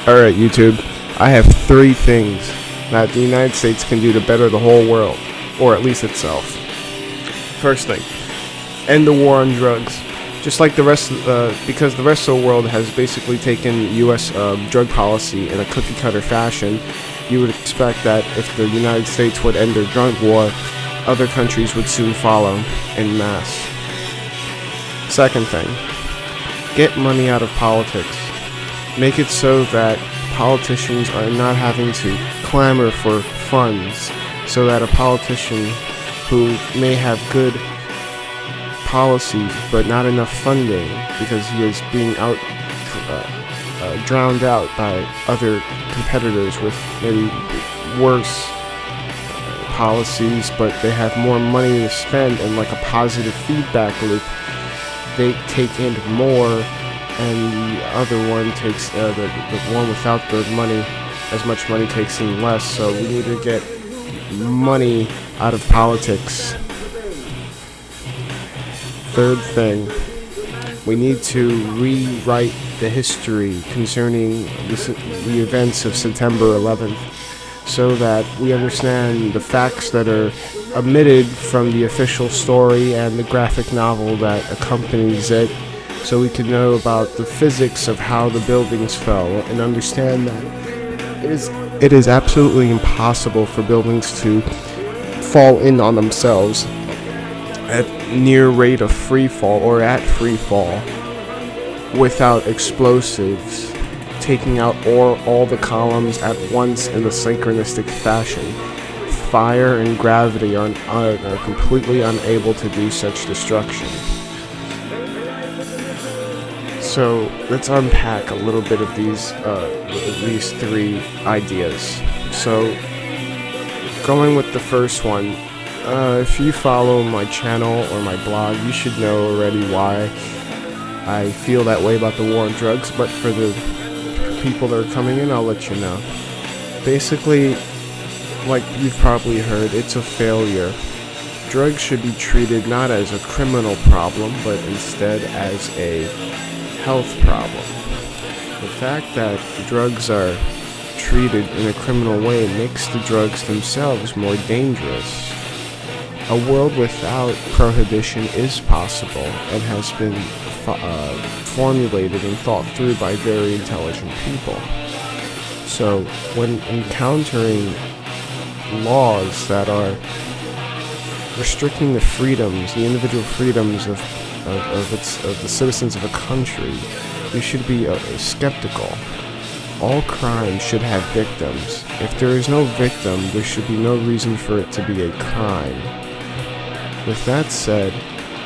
Alright, YouTube, I have 3 things that the United States can do to better the whole world, or at least itself. First thing, end the war on drugs. Just like the rest, because the rest of the world has basically taken U.S. Drug policy in a cookie-cutter fashion, you would expect that if the United States would end their drug war, other countries would soon follow en masse. Second thing, get money out of politics. Make it so that politicians are not having to clamor for funds, so that a politician who may have good policies but not enough funding because he is being drowned out by other competitors with maybe worse policies, but they have more money to spend, and like a positive feedback loop, they take in more, and the other one takes the one without the money, as much money, takes in less. So we need to get money out of politics. Third thing, we need to rewrite the history concerning the events of September 11th, so that we understand the facts that are omitted from the official story and the graphic novel that accompanies it, so we can know about the physics of how the buildings fell and understand that it is absolutely impossible for buildings to fall in on themselves at near rate of free fall or at free fall without explosives taking out all the columns at once in a synchronistic fashion. Fire and gravity are completely unable to do such destruction. So let's unpack a little bit of these 3 ideas. So going with the first one, if you follow my channel or my blog, you should know already why I feel that way about the war on drugs, but for the people that are coming in, I'll let you know. Basically, like you've probably heard, it's a failure. Drugs should be treated not as a criminal problem, but instead as a health problem. The fact that drugs are treated in a criminal way makes the drugs themselves more dangerous. A world without prohibition is possible and has been formulated and thought through by very intelligent people. So when encountering laws that are restricting the freedoms, the individual freedoms of the citizens of a country, we should be skeptical. All crime should have victims. If there is no victim, there should be no reason for it to be a crime. With that said,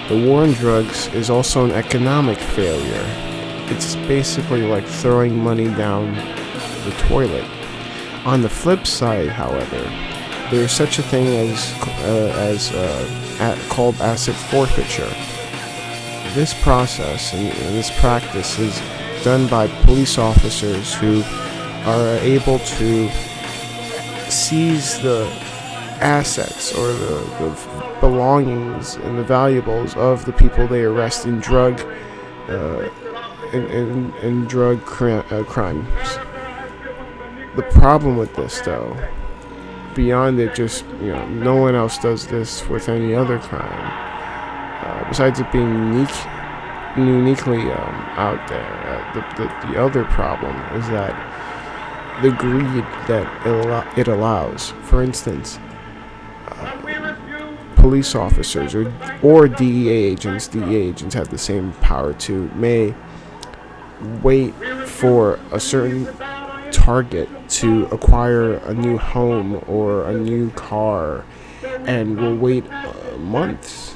the war on drugs is also an economic failure. It's basically like throwing money down the toilet. On the flip side, however, there is such a thing called asset forfeiture. This process and this practice is done by police officers who are able to seize the assets or the belongings and the valuables of the people they arrest in drug crimes. The problem with this, though, beyond it just, no one else does this with any other crime, besides it being uniquely out there, the other problem is that the greed that it allows. For instance, police officers or DEA agents have the same power too, may wait for a certain target to acquire a new home or a new car, and will wait months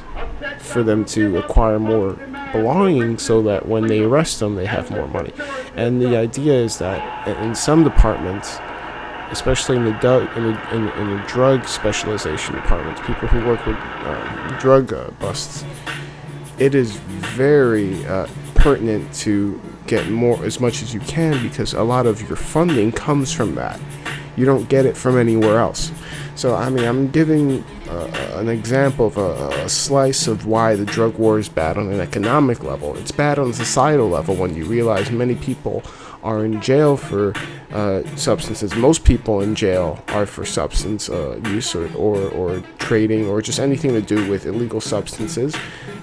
for them to acquire more belongings so that when they arrest them, they have more money. And the idea is that in some departments, especially in the drug specialization departments, people who work with drug busts, it is very pertinent to get as much as you can, because a lot of your funding comes from that. You don't get it from anywhere else. So I'm giving an example of a slice of why the drug war is bad on an economic level. It's bad on a societal level when you realize many people are in jail for substances. Most people in jail are for substance use or trading or just anything to do with illegal substances.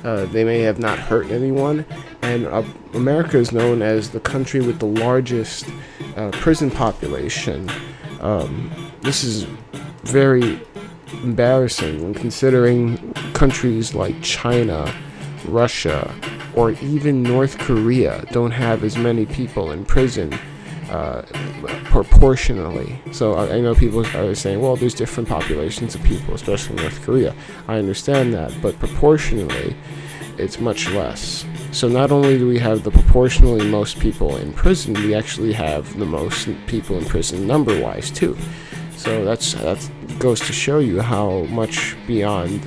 They may have not hurt anyone, and America is known as the country with the largest prison population. This is very embarrassing when considering countries like China, Russia, or even North Korea don't have as many people in prison proportionally. So I know people are saying, well, there's different populations of people, especially in North Korea. I understand that, but proportionally, it's much less. So not only do we have the proportionally most people in prison, we actually have the most people in prison number-wise too. So that goes to show you how much beyond.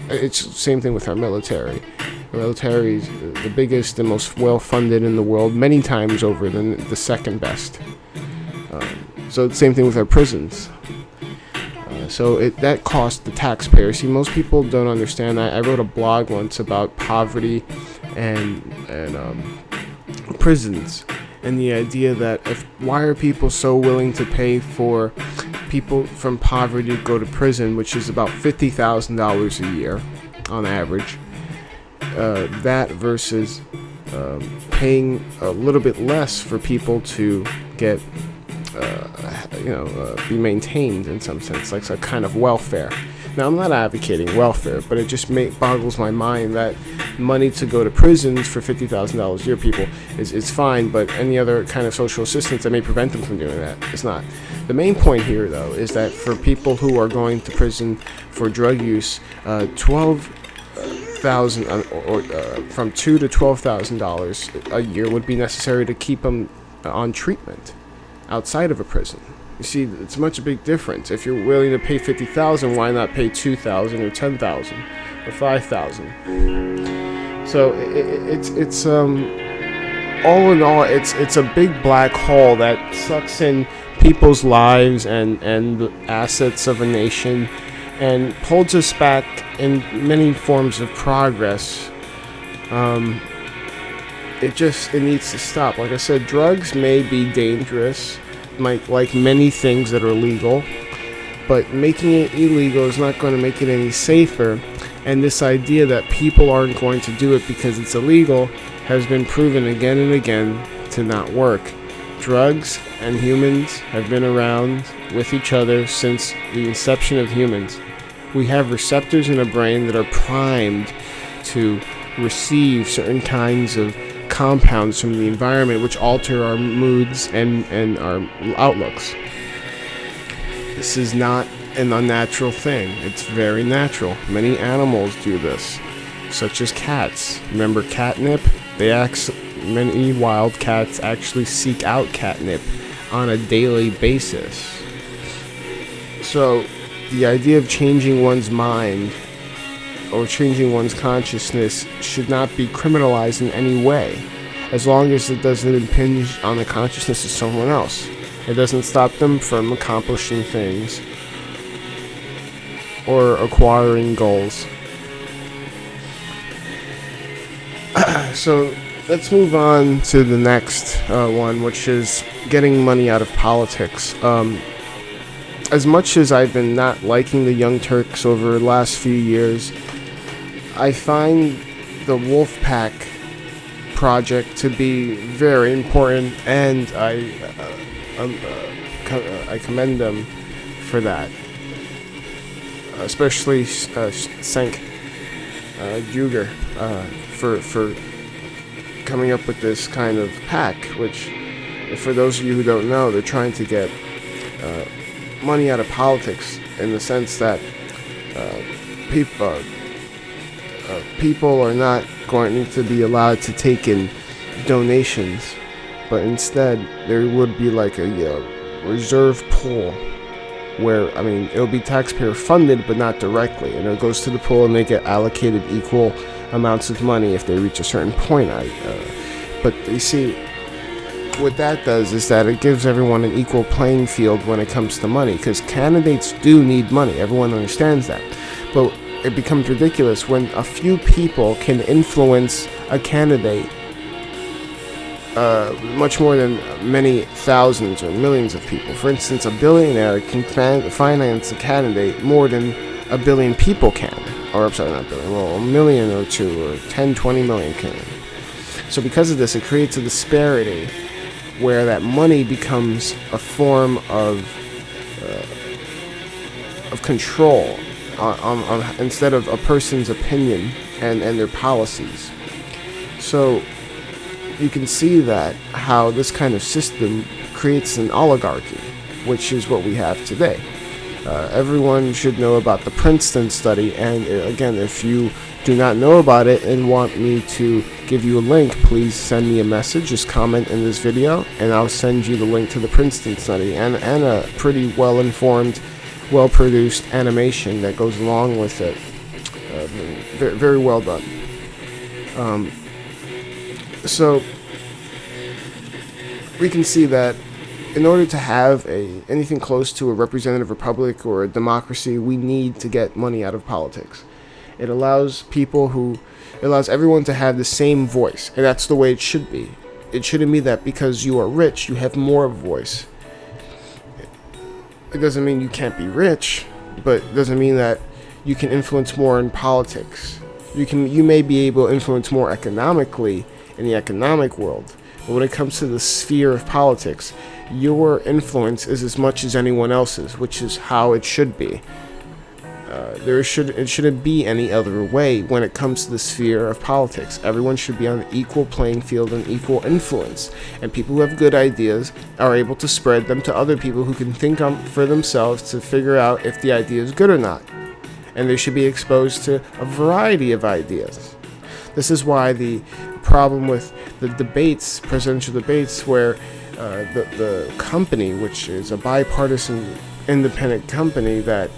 It's the same thing with our military. The military is the biggest and most well-funded in the world, many times over than the second best. So the same thing with our prisons. So that costs the taxpayer. See, most people don't understand that. I wrote a blog once about poverty and prisons, and the idea that why are people so willing to pay for people from poverty to go to prison, which is about $50,000 a year on average, that versus paying a little bit less for people to get be maintained in some sense, like a kind of welfare. Now, I'm not advocating welfare, but it just boggles my mind that money to go to prisons for $50,000 a year, people, is fine, but any other kind of social assistance that may prevent them from doing that is not. The main point here, though, is that for people who are going to prison for drug use, $12,000 or from $2,000 to $12,000 a year would be necessary to keep them on treatment outside of a prison. You see, it's much a big difference. If you're willing to pay $50,000, why not pay $2,000 or $10,000 or $5,000? So it's all in all, it's a big black hole that sucks in people's lives and the assets of a nation and holds us back in many forms of progress. It needs to stop. Like I said, drugs may be dangerous, like many things that are legal, but making it illegal is not going to make it any safer. And this idea that people aren't going to do it because it's illegal has been proven again and again to not work. Drugs and humans have been around with each other since the inception of humans. We have receptors in our brain that are primed to receive certain kinds of compounds from the environment which alter our moods and our outlooks. This is not an unnatural thing. It's very natural. Many animals do this, such as cats. Remember catnip? Many wild cats actually seek out catnip on a daily basis. So the idea of changing one's mind or changing one's consciousness should not be criminalized in any way, as long as it doesn't impinge on the consciousness of someone else. It doesn't stop them from accomplishing things or acquiring goals. So let's move on to the next one, which is getting money out of politics. As much as I've been not liking the Young Turks over the last few years, I find the Wolfpack project to be very important, and I commend them for that. Especially Cenk Uygur for coming up with this kind of pack, which, for those of you who don't know, they're trying to get money out of politics in the sense that people are not going to be allowed to take in donations, but instead there would be like a reserve pool where, it'll be taxpayer funded but not directly, and it goes to the pool and they get allocated equal amounts of money if they reach a certain point. But you see, what that does is that it gives everyone an equal playing field when it comes to money, because candidates do need money. Everyone understands that. But it becomes ridiculous when a few people can influence a candidate much more than many thousands or millions of people. For instance, a billionaire can finance a candidate more than a billion people can. Or, I'm sorry, not billion, well, a million or two, or 10, 20 million can. So because of this, it creates a disparity where that money becomes a form of control on instead of a person's opinion and their policies. So you can see that how this kind of system creates an oligarchy, which is what we have today. Everyone should know about the Princeton study, and again, if you do not know about it and want me to give you a link, please send me a message, just comment in this video, and I'll send you the link to the Princeton study and a pretty well-informed, well-produced animation that goes along with it. Very, very well done. So we can see that in order to have anything close to a representative republic or a democracy, we need to get money out of politics. It allows everyone to have the same voice, and that's the way it should be. It shouldn't be that because you are rich, you have more voice. It doesn't mean you can't be rich, but it doesn't mean that you can influence more in politics. You may be able to influence more economically in the economic world, but when it comes to the sphere of politics, your influence is as much as anyone else's, which is how it should be. It shouldn't be any other way when it comes to the sphere of politics. Everyone should be on an equal playing field and equal influence, and people who have good ideas are able to spread them to other people who can think for themselves to figure out if the idea is good or not. And they should be exposed to a variety of ideas. This is why the problem with the debates, presidential debates, where the company, which is a bipartisan independent company that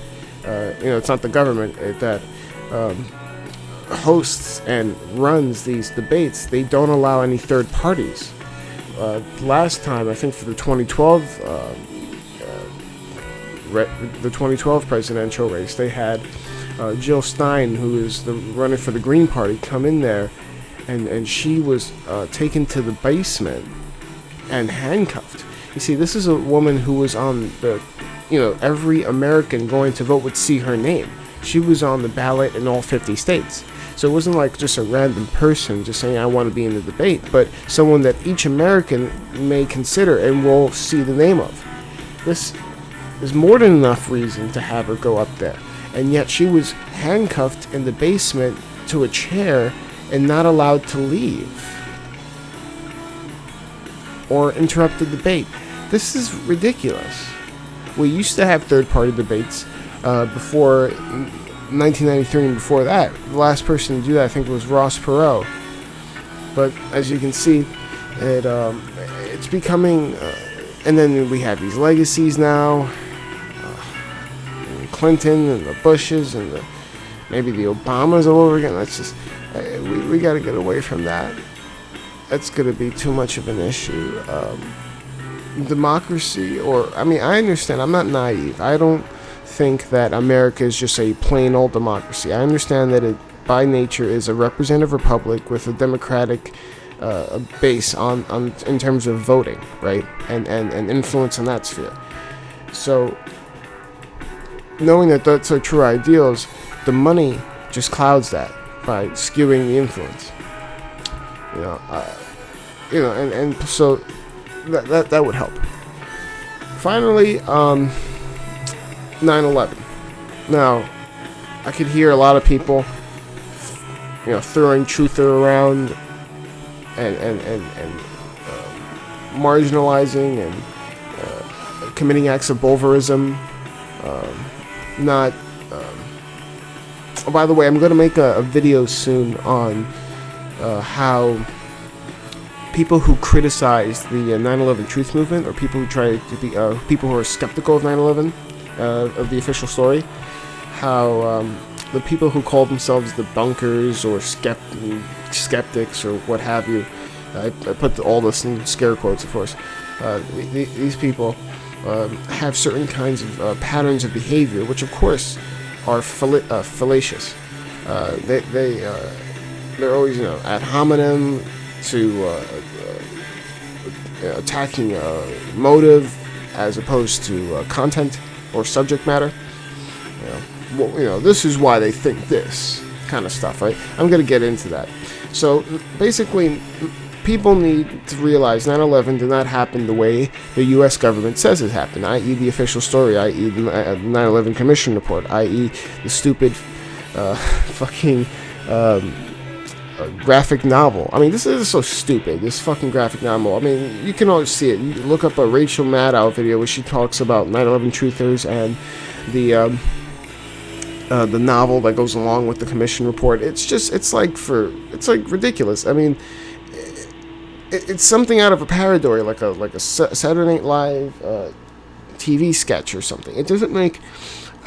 it's not the government that hosts and runs these debates, they don't allow any third parties. Last time, I think for the 2012 presidential race, they had Jill Stein, who is the runner for the Green Party, come in there, and she was taken to the basement and handcuffed. You see, this is a woman who was on the, every American going to vote would see her name. She was on the ballot in all 50 states. So it wasn't like just a random person just saying, I want to be in the debate, but someone that each American may consider and will see the name of. This is more than enough reason to have her go up there. And yet she was handcuffed in the basement to a chair and not allowed to leave or interrupt the debate. This is ridiculous. We used to have third-party debates before 1993 and before that. The last person to do that, I think, was Ross Perot. But as you can see, it's becoming... and then we have these legacies now. Clinton and the Bushes and maybe the Obamas all over again. That's just... we got to get away from that. That's going to be too much of an issue. Democracy, I understand. I'm not naive. I don't think that America is just a plain old democracy. I understand that it, by nature, is a representative republic with a democratic base in terms of voting, right, and influence in that sphere. So, knowing that that's our true ideals, the money just clouds that by skewing the influence. And so that would help. Finally, 9/11. Now, I could hear a lot of people, throwing truther around and marginalizing and committing acts of bulverism. By the way, I'm going to make a video soon on how people who criticize the 9/11 truth movement, or people who try to be people who are skeptical of 9/11, of the official story, how the people who call themselves debunkers or skeptics or what have you, I put all this in scare quotes, of course. These people have certain kinds of patterns of behavior, which of course are fallacious. They're always, ad hominem to attacking motive as opposed to content or subject matter. This is why they think this kind of stuff, right? I'm going to get into that. So basically, people need to realize 9/11 did not happen the way the U.S. government says it happened, i.e. the official story, i.e. the 9/11 Commission report, i.e. the stupid fucking graphic novel. I mean, this is so stupid, this fucking graphic novel. I mean, you can always see it. You look up a Rachel Maddow video where she talks about 9/11 truthers and the novel that goes along with the commission report. It's like ridiculous. I mean, it's something out of a parody, like a Saturday Night Live TV sketch or something. It doesn't make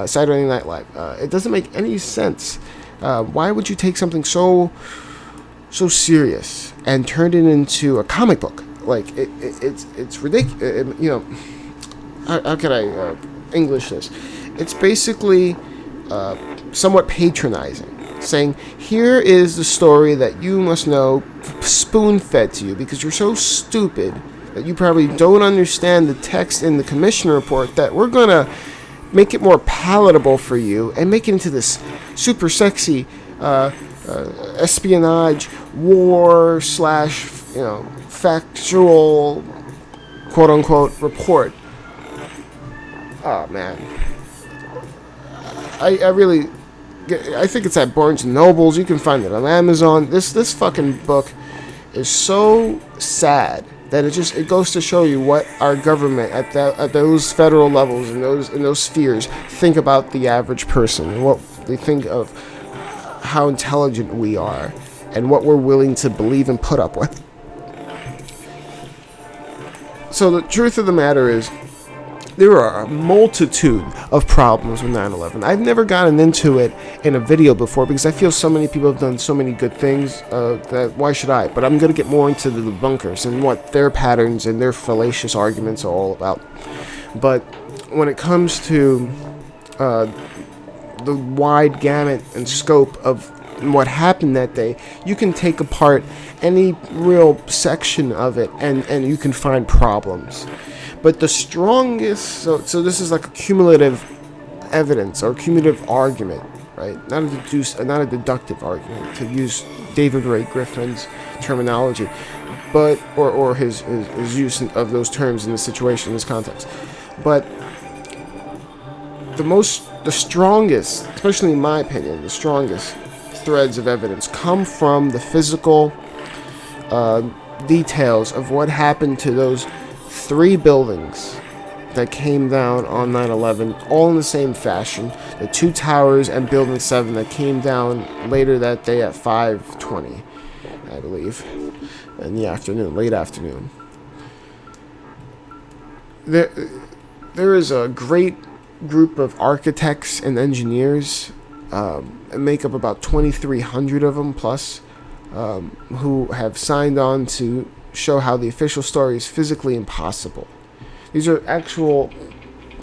Saturday Night Live. It doesn't make any sense. Why would you take something so serious and turn it into a comic book? Like it's ridiculous. How can I English this? It's basically somewhat patronizing, saying, here is the story that you must know, spoon-fed to you because you're so stupid that you probably don't understand the text in the commission report, that we're going to make it more palatable for you and make it into this super sexy espionage war / factual quote-unquote report. Oh, man. I think it's at Barnes & Nobles. You can find it on Amazon. This fucking book is so sad that it goes to show you what our government at those federal levels and those spheres think about the average person, and what they think of how intelligent we are and what we're willing to believe and put up with. So the truth of the matter is, there are a multitude of problems with 9/11. I've never gotten into it in a video before because I feel so many people have done so many good things that why should I? But I'm going to get more into the debunkers and what their patterns and their fallacious arguments are all about. But when it comes to the wide gamut and scope of what happened that day, you can take apart any real section of it and you can find problems. But the strongest, so this is like a cumulative evidence or cumulative argument, right? Not a deductive argument, to use David Ray Griffin's terminology, but or his use of those terms in this situation, in this context. But the strongest, especially in my opinion, the strongest threads of evidence come from the physical details of what happened to those 3 buildings that came down on 9/11, all in the same fashion. The 2 towers and Building 7 that came down later that day at 5:20, I believe, in the afternoon, late afternoon. There is a great group of architects and engineers, make up about 2,300 of them plus, who have signed on to show how the official story is physically impossible. These are actual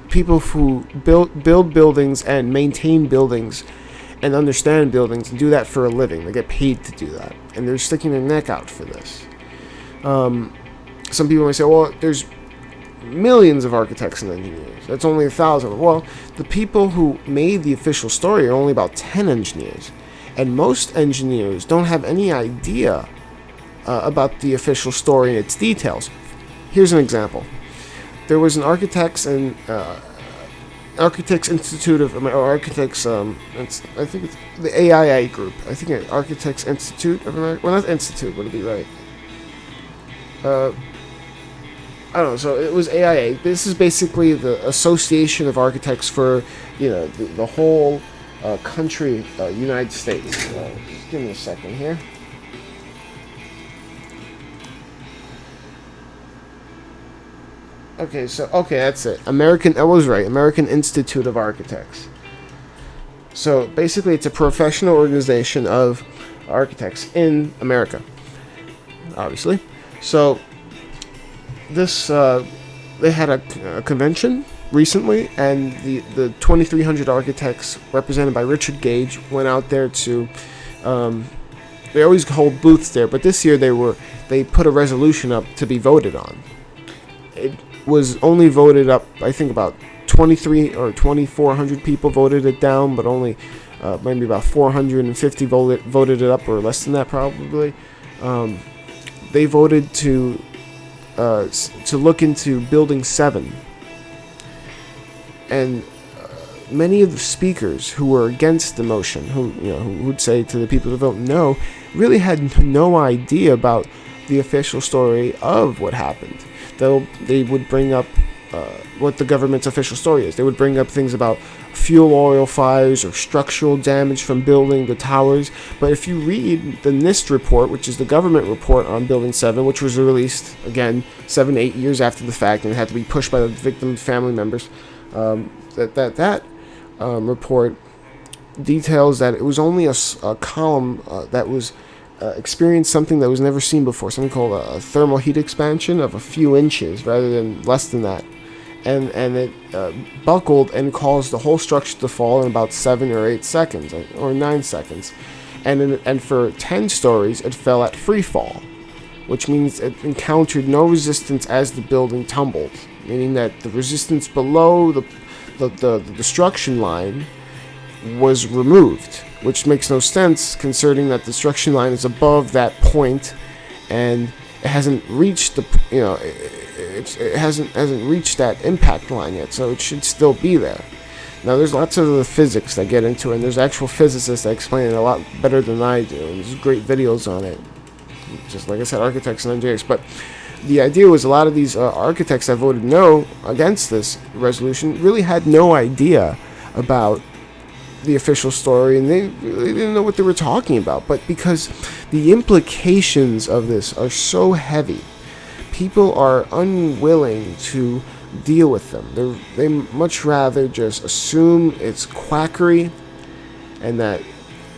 people who build buildings and maintain buildings and understand buildings and do that for a living. They get paid to do that, and they're sticking their neck out for this. Some people may say, well, there's millions of architects and engineers. That's only 1,000. Well, the people who made the official story are only about 10 engineers, and most engineers don't have any idea about the official story and its details. Here's an example. There was an Architects Institute of Architects. I think it's the AIA group. I think it's Architects Institute of America. Well, not institute, would it be right? I don't know. So it was AIA. This is basically the Association of Architects for the whole country, United States. Just give me a second here. Okay, that's it. I was right. American Institute of Architects. So basically, it's a professional organization of architects in America, obviously. So this they had a convention recently, and the 2,300 architects represented by Richard Gage went out there to. They always hold booths there, but this year they put a resolution up to be voted on. It was only voted up, I think about 23 or 2,400 people voted it down, but only maybe about 450 voted it up, or less than that probably. They voted to look into Building 7, and many of the speakers who were against the motion, who would say to the people to vote no, really had no idea about the official story of what happened. They would bring up what the government's official story is. They would bring up things about fuel oil fires or structural damage from building the towers. But if you read the NIST report, which is the government report on Building 7, which was released, again, 7-8 years after the fact, and it had to be pushed by the victims' family members, that report details that it was only a column that was experienced something that was never seen before, something called a thermal heat expansion of a few inches rather than less than that, and it buckled and caused the whole structure to fall in about 7 or 8 seconds or 9 seconds, and for 10 stories it fell at free fall, which means it encountered no resistance as the building tumbled, meaning that the resistance below the destruction line was removed, which makes no sense considering that the destruction line is above that point, and it hasn't reached it hasn't reached that impact line yet, so it should still be there. Now, there's lots of the physics that get into it, and there's actual physicists that explain it a lot better than I do, and there's great videos on it, just like I said, architects and engineers. But the idea was a lot of these architects that voted no against this resolution really had no idea about the official story, and they really didn't know what they were talking about. But because the implications of this are so heavy, people are unwilling to deal with them. They much rather just assume it's quackery, and that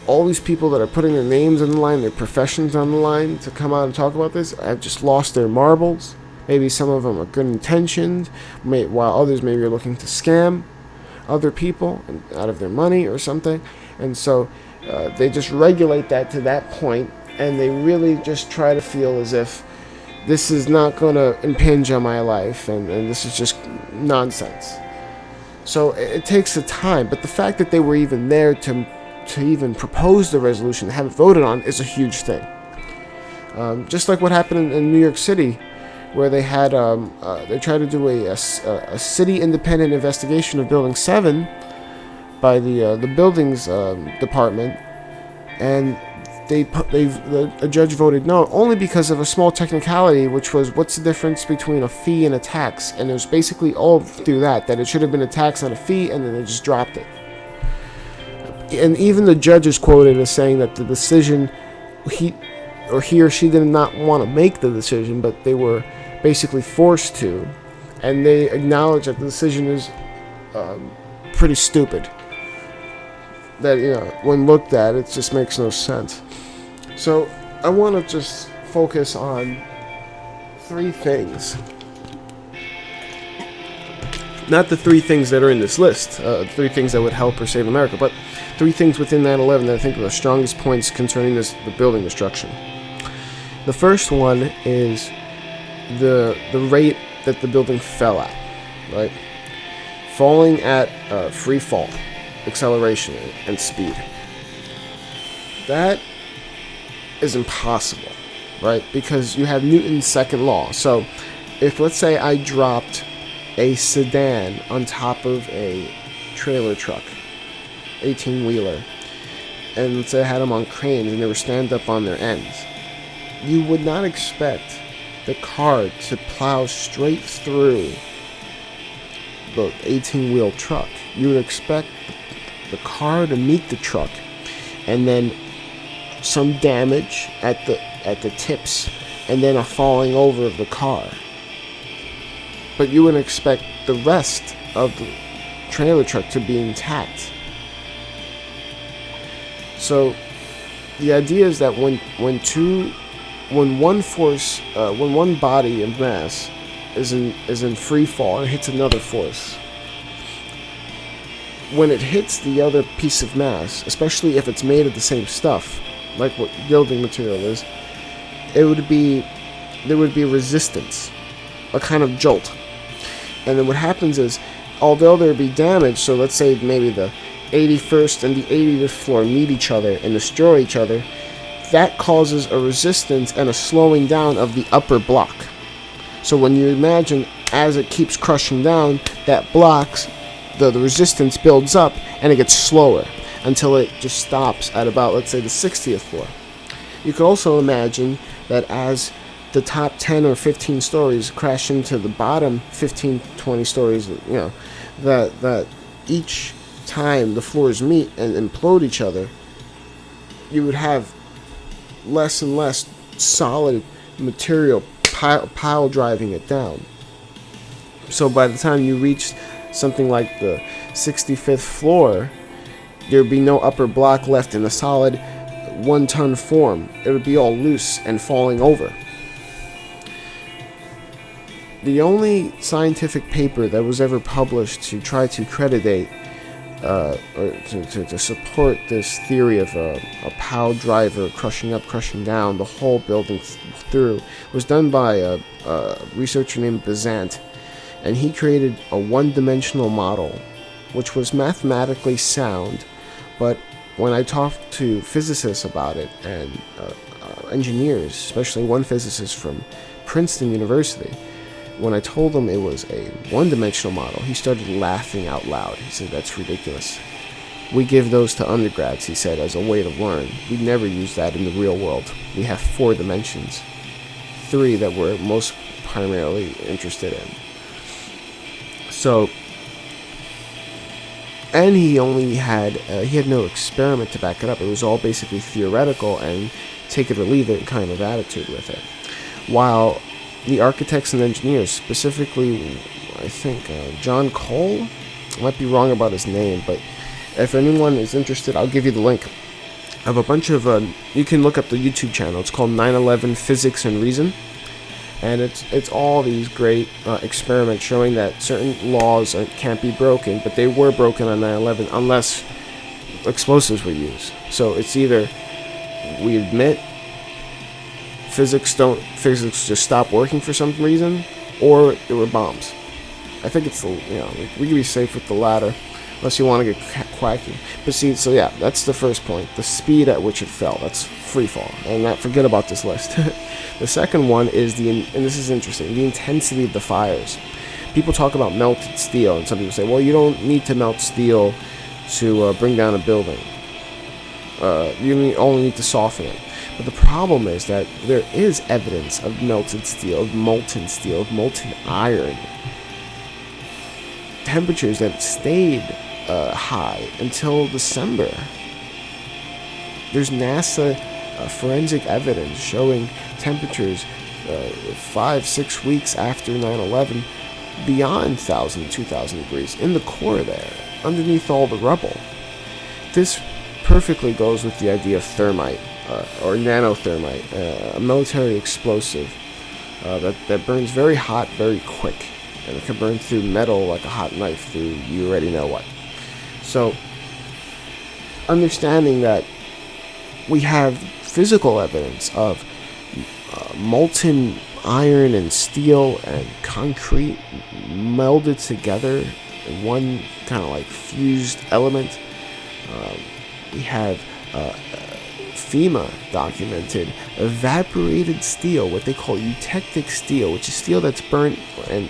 all these people that are putting their names on the line, their professions on the line to come out and talk about this have just lost their marbles. Maybe some of them are good intentioned, while others maybe are looking to scam other people out of their money or something. And so they just regulate that to that point, and they really just try to feel as if this is not going to impinge on my life, and this is just nonsense. So it takes a time, but the fact that they were even there to even propose the resolution, have it voted on, is a huge thing. Just like what happened in New York City, where they had they tried to do a city independent investigation of Building 7 by the buildings department, and the judge voted no, only because of a small technicality, which was what's the difference between a fee and a tax, and it was basically all through that it should have been a tax, not a fee, and then they just dropped it. And even the judge is quoted as saying that the decision, he or she did not want to make the decision, but they were basically forced to, and they acknowledge that the decision is pretty stupid. That, when looked at, it just makes no sense. So I want to just focus on 3 things. Not the 3 things that are in this list, 3 things that would help or save America, but 3 things within that 11 that I think are the strongest points concerning the building destruction. The first one is the rate that the building fell at, right? Falling at free fall, acceleration, and speed. That is impossible, right? Because you have Newton's second law. So if, let's say, I dropped a sedan on top of a trailer truck, 18-wheeler, and let's say I had them on cranes and they were stand up on their ends, you would not expect the car to plow straight through the 18-wheel truck. You would expect the car to meet the truck, and then some damage at the tips, and then a falling over of the car. But you wouldn't expect the rest of the trailer truck to be intact. So the idea is that when two when one body of mass is in free fall and hits another force, when it hits the other piece of mass, especially if it's made of the same stuff, like what building material is, there would be resistance, a kind of jolt. And then what happens is, although there would be damage, so let's say maybe the 81st and the 80th floor meet each other and destroy each other, that causes a resistance and a slowing down of the upper block. So when you imagine, as it keeps crushing down, that blocks, the resistance builds up and it gets slower until it just stops at about, let's say, the 60th floor. You could also imagine that as the top 10 or 15 stories crash into the bottom 15, 20 stories, that each time the floors meet and implode each other, you would have less and less solid material pile driving it down. So by the time you reach something like the 65th floor, there would be no upper block left in a solid 1-ton form. It would be all loose and falling over. The only scientific paper that was ever published to try to accreditate or to support this theory of a pile driver crushing up, crushing down the whole building through was done by a researcher named Bazant, and he created a one-dimensional model which was mathematically sound, but when I talked to physicists about it and engineers, especially one physicist from Princeton University, when I told him it was a one-dimensional model, he started laughing out loud. He said, "That's ridiculous. We give those to undergrads," he said, "as a way to learn. We never use that in the real world. We have 4 dimensions, 3 that we're most primarily interested in." So, and he had no experiment to back it up. It was all basically theoretical and take it or leave it kind of attitude with it. While the architects and engineers, specifically, I think John Cole, I might be wrong about his name, but if anyone is interested, I'll give you the link of a bunch of, you can look up the YouTube channel. It's called 9/11 Physics and Reason, and it's all these great experiments showing that certain laws can't be broken, but they were broken on 9/11 unless explosives were used. So it's either we admit physics just stop working for some reason, or there were bombs. I think it's we can be safe with the latter, unless you want to get quacky. But see, so yeah, that's the first point. The speed at which it fell, that's free fall, and not forget about this list. The second one is and this is interesting, the intensity of the fires. People talk about melted steel, and some people say, well, you don't need to melt steel to bring down a building. You only need to soften it. But the problem is that there is evidence of melted steel, of molten iron. Temperatures that stayed high until December. There's NASA forensic evidence showing temperatures 5-6 weeks after 9/11 beyond 1,000, 2,000 degrees in the core there, underneath all the rubble. This perfectly goes with the idea of thermite. Or nanothermite, a military explosive that burns very hot, very quick, and it can burn through metal like a hot knife through you already know what. So, understanding that we have physical evidence of molten iron and steel and concrete melded together in one kind of like fused element. We have FEMA documented evaporated steel, what they call eutectic steel, which is steel that's burnt and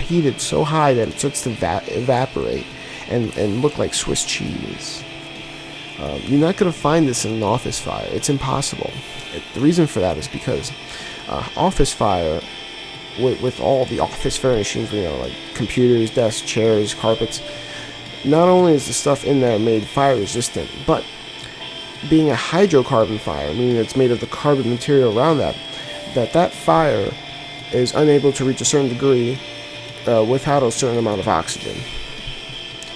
heated so high that it starts to evaporate and look like Swiss cheese. You're not going to find this in an office fire. It's impossible. The reason for that is because office fire, with all the office furnishings, like computers, desks, chairs, carpets, not only is the stuff in there made fire resistant, but being a hydrocarbon fire, meaning it's made of the carbon material around that fire is unable to reach a certain degree without a certain amount of oxygen,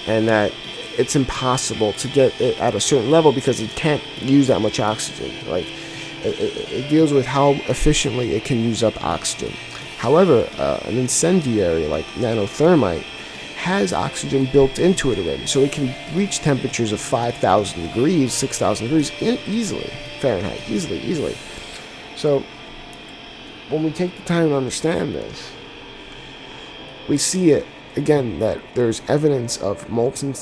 and that it's impossible to get it at a certain level because it can't use that much oxygen. Like it deals with how efficiently it can use up oxygen. However, an incendiary like nanothermite has oxygen built into it already, so it can reach temperatures of 5,000 degrees, 6,000 degrees easily, Fahrenheit, easily. So when we take the time to understand this, we see it again that there's evidence of molten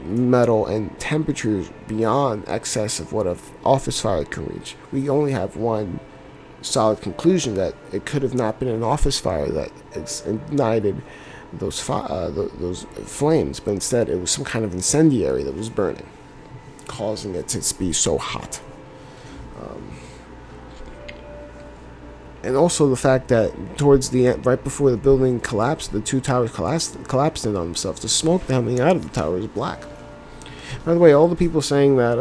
metal and temperatures beyond excess of what an office fire can reach. We only have one solid conclusion, that it could have not been an office fire that ignited those flames, but instead it was some kind of incendiary that was burning, causing it to be so hot. And also the fact that towards the end, right before the building collapsed, the two towers collapsed in on themselves. The smoke coming out of the tower is black. By the way, all the people saying that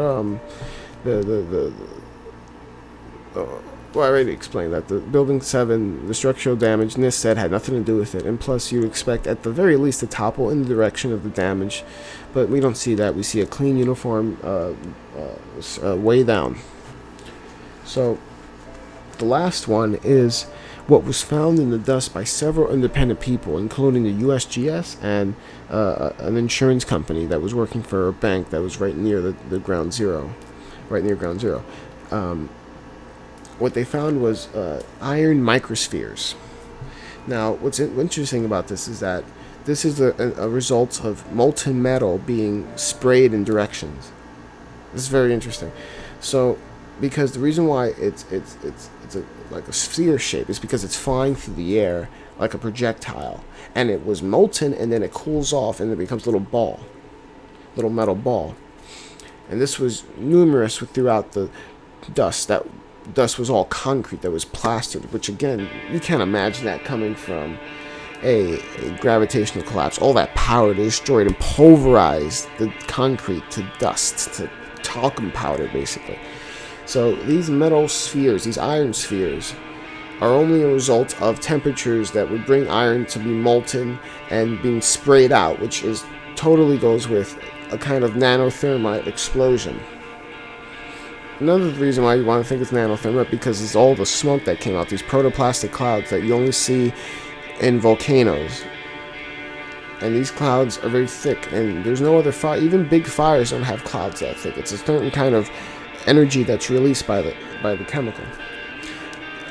well, I already explained that the building 7, the structural damage, NIST said had nothing to do with it, and plus you expect at the very least to topple in the direction of the damage, but we don't see that. We see a clean uniform way down. So the last one is what was found in the dust by several independent people, including the USGS and an insurance company that was working for a bank that was right near the ground zero, what they found was iron microspheres. Now, what's interesting about this is that this is a result of molten metal being sprayed in directions. This is very interesting. So, because the reason why it's like a sphere shape is because it's flying through the air like a projectile, and it was molten, and then it cools off, and it becomes a little metal ball. And this was numerous throughout the dust. That dust was all concrete that was plastered, which again, you can't imagine that coming from a gravitational collapse. All that power destroyed and pulverized the concrete to dust, to talcum powder, basically. So these metal spheres, these iron spheres, are only a result of temperatures that would bring iron to be molten and being sprayed out, which is totally goes with a kind of nanothermite explosion. Another reason why you want to think it's nanothermite, because it's all the smoke that came out, these protoplastic clouds that you only see in volcanoes. And these clouds are very thick, and there's no other fire. Even big fires don't have clouds that thick. It's a certain kind of energy that's released by the chemical.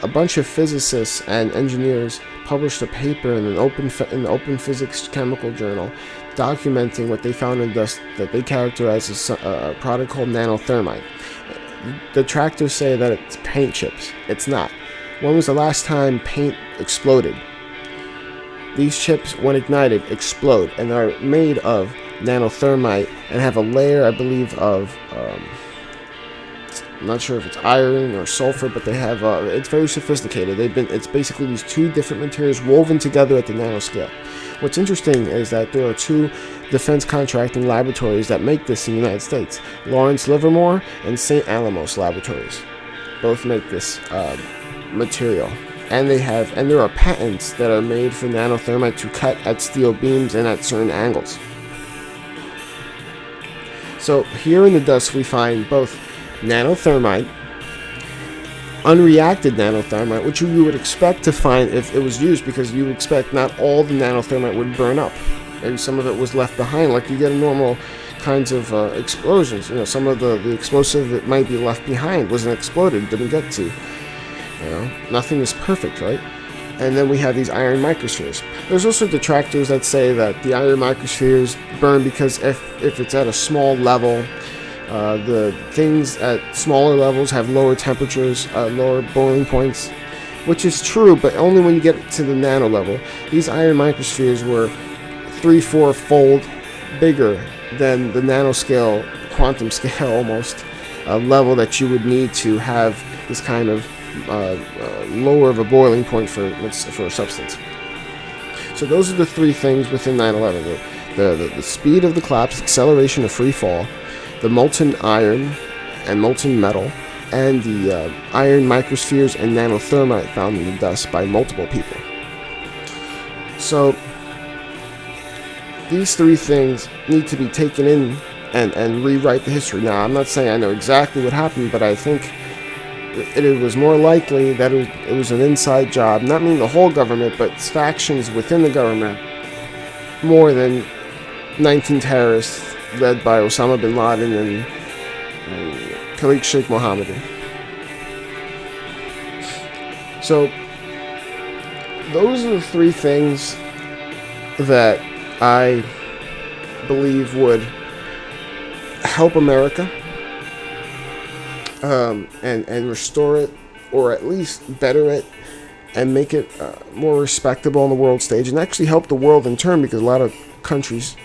A bunch of physicists and engineers published a paper in the Open Physics Chemical Journal documenting what they found in dust that they characterize as a product called nanothermite. Detractors say that it's paint chips. It's not. When was the last time paint exploded? These chips, when ignited, explode and are made of nanothermite and have a layer, I believe, of I'm not sure if it's iron or sulfur, but they have it's very sophisticated. It's basically these two different materials woven together at the nanoscale. What's interesting is that there are two defense contracting laboratories that make this in the United States: Lawrence Livermore and St. Alamos Laboratories. Both make this material, and there are patents that are made for nanothermite to cut at steel beams and at certain angles. So here in the dust we find both nanothermite, unreacted nanothermite, which you would expect to find if it was used, because you would expect not all the nanothermite would burn up. Maybe some of it was left behind, like you get in normal kinds of explosions. You know, some of the explosive that might be left behind wasn't exploded, didn't get to. You know, nothing is perfect, right? And then we have these iron microspheres. There's also detractors that say that the iron microspheres burn because if it's at a small level, the things at smaller levels have lower temperatures, lower boiling points, which is true, but only when you get to the nano level. These iron microspheres were 3-4 fold bigger than the nanoscale, quantum scale almost, level that you would need to have this kind of lower of a boiling point for a substance. So those are the three things within 9/11: the speed of the collapse, acceleration of free fall, the molten iron and molten metal, and the iron microspheres and nanothermite found in the dust by multiple people. So these three things need to be taken in and rewrite the history. Now, I'm not saying I know exactly what happened, but I think it was more likely that it was an inside job, not meaning the whole government, but factions within the government, more than 19 terrorists led by Osama bin Laden and Khalid Sheikh Mohammed. So those are the three things that I believe would help America and restore it, or at least better it, and make it more respectable on the world stage, and actually help the world in turn, because a lot of countries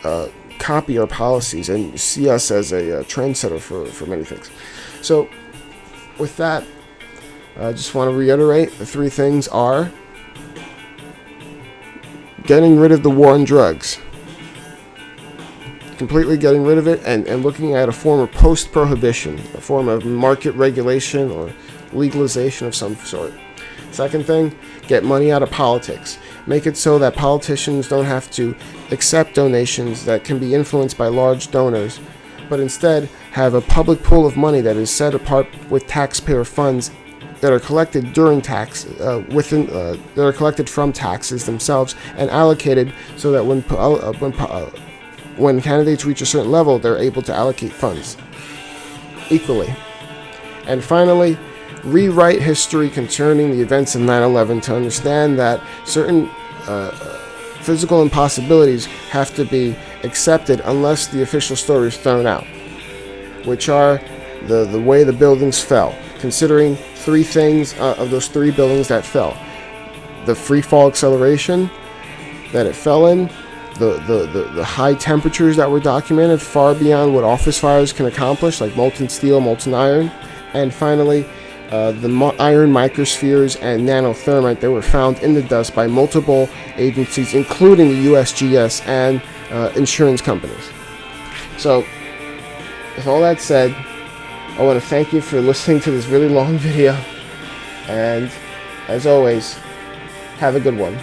copy our policies and see us as a trendsetter for many things. So with that, I just want to reiterate the three things are: getting rid of the war on drugs, completely getting rid of it, and looking at a form of post-prohibition, a form of market regulation or legalization of some sort. Second thing, get money out of politics. Make it so that politicians don't have to accept donations that can be influenced by large donors, but instead have a public pool of money that is set apart with taxpayer funds that are collected during tax, that are collected from taxes themselves and allocated so that when candidates reach a certain level, they're able to allocate funds equally. And finally, rewrite history concerning the events of 9/11 to understand that certain physical impossibilities have to be accepted unless the official story is thrown out, which are the way the buildings fell, considering three things of those three buildings that fell: the free fall acceleration that it fell in, the high temperatures that were documented far beyond what office fires can accomplish, like molten steel, molten iron, and finally the iron microspheres and nanothermite that were found in the dust by multiple agencies, including the USGS and insurance companies. So, with all that said, I want to thank you for listening to this really long video, and as always, have a good one.